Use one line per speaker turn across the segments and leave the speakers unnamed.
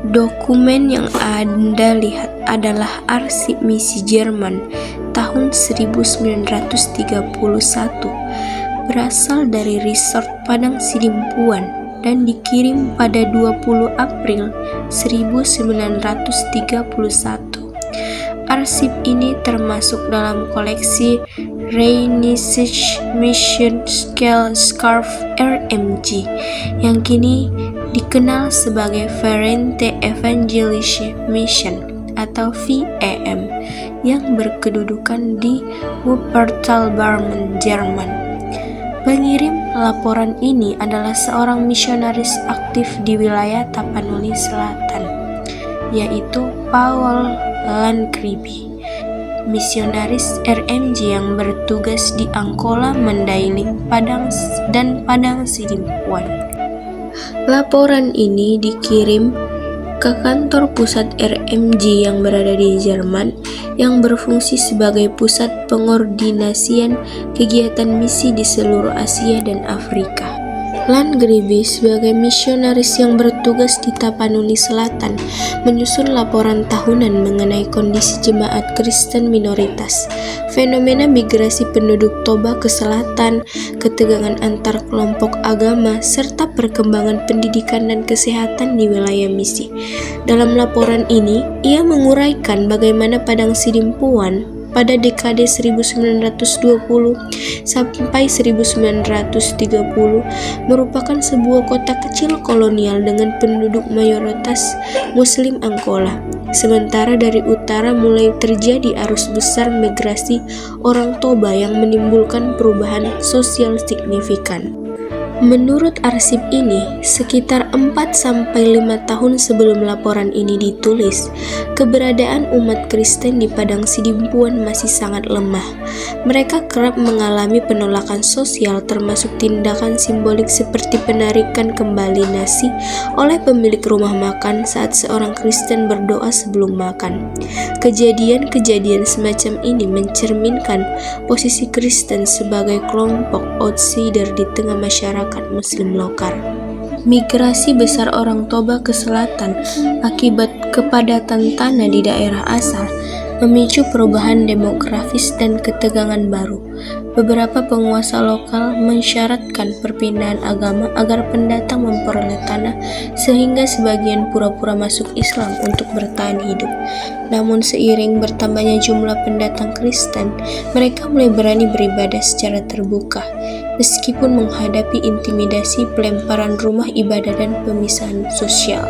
Dokumen yang Anda lihat adalah arsip misi Jerman tahun 1931, berasal dari Resort Padang Sidimpuan dan dikirim pada 20 April 1931. Arsip ini termasuk dalam koleksi Rheinische Mission Scale Scarf RMG yang kini dikenal sebagai Vereinigte Evangelische Mission atau VEM yang berkedudukan di Wuppertal Barmen, Jerman. Pengirim laporan ini adalah seorang misionaris aktif di wilayah Tapanuli Selatan, yaitu Paul Landgribi, misionaris RMG yang bertugas di Angkola, Mandailing, dan Padang Sidimpuan. Laporan ini dikirim ke kantor pusat RMG yang berada di Jerman yang berfungsi sebagai pusat pengordinasian kegiatan misi di seluruh Asia dan Afrika. Landgribi sebagai misionaris yang bertugas di Tapanuli Selatan menyusun laporan tahunan mengenai kondisi jemaat Kristen minoritas, fenomena migrasi penduduk Toba ke selatan, ketegangan antar kelompok agama, serta perkembangan pendidikan dan kesehatan di wilayah misi. Dalam laporan ini, ia menguraikan bagaimana Padang Sidimpuan pada dekade 1920 sampai 1930 merupakan sebuah kota kecil kolonial dengan penduduk mayoritas Muslim Angkola. Sementara dari utara mulai terjadi arus besar migrasi orang Toba yang menimbulkan perubahan sosial signifikan. Menurut arsip ini, sekitar 4-5 tahun sebelum laporan ini ditulis, keberadaan umat Kristen di Padang Sidimpuan masih sangat lemah. Mereka kerap mengalami penolakan sosial termasuk tindakan simbolik seperti penarikan kembali nasi oleh pemilik rumah makan saat seorang Kristen berdoa sebelum makan. Kejadian-kejadian semacam ini mencerminkan posisi Kristen sebagai kelompok outsider di tengah masyarakat Muslim lokal. Migrasi besar orang Toba ke selatan akibat kepadatan tanah di daerah asal memicu perubahan demografis dan ketegangan baru. Beberapa penguasa lokal mensyaratkan perpindahan agama agar pendatang memperoleh tanah sehingga sebagian pura-pura masuk Islam untuk bertahan hidup. Namun seiring bertambahnya jumlah pendatang Kristen, mereka mulai berani beribadah secara terbuka, meskipun menghadapi intimidasi, pelemparan rumah ibadah, dan pemisahan sosial.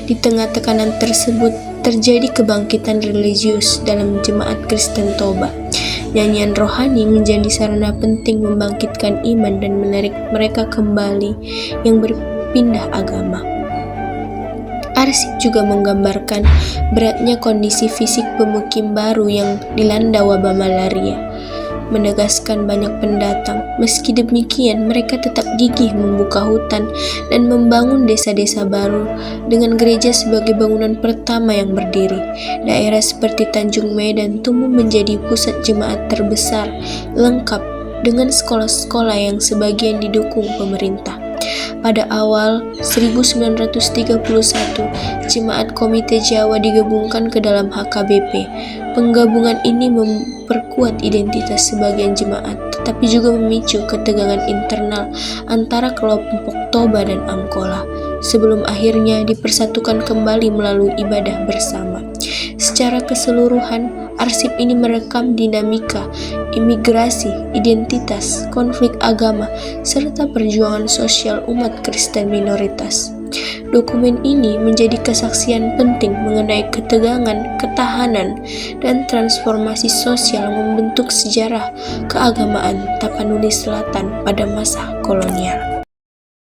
Di tengah tekanan tersebut, terjadi kebangkitan religius dalam jemaat Kristen Toba. Nyanyian rohani menjadi sarana penting membangkitkan iman dan menarik mereka kembali yang berpindah agama. Arsip juga menggambarkan beratnya kondisi fisik pemukim baru yang dilanda wabah malaria, menegaskan banyak pendatang. Meski demikian, mereka tetap gigih membuka hutan dan membangun desa-desa baru dengan gereja sebagai bangunan pertama yang berdiri. Daerah seperti Tanjung Medan tumbuh menjadi pusat jemaat terbesar, lengkap dengan sekolah-sekolah yang sebagian didukung pemerintah. Pada awal 1931, Jemaat Komite Jawa digabungkan ke dalam HKBP. Penggabungan ini memperkuat identitas sebagian jemaat, tetapi juga memicu ketegangan internal antara kelompok Toba dan Angkola, sebelum akhirnya dipersatukan kembali melalui ibadah bersama. Secara keseluruhan, arsip ini merekam dinamika, imigrasi, identitas, konflik agama, serta perjuangan sosial umat Kristen minoritas. Dokumen ini menjadi kesaksian penting mengenai ketegangan, ketahanan, dan transformasi sosial membentuk sejarah keagamaan Tapanuli Selatan pada masa kolonial.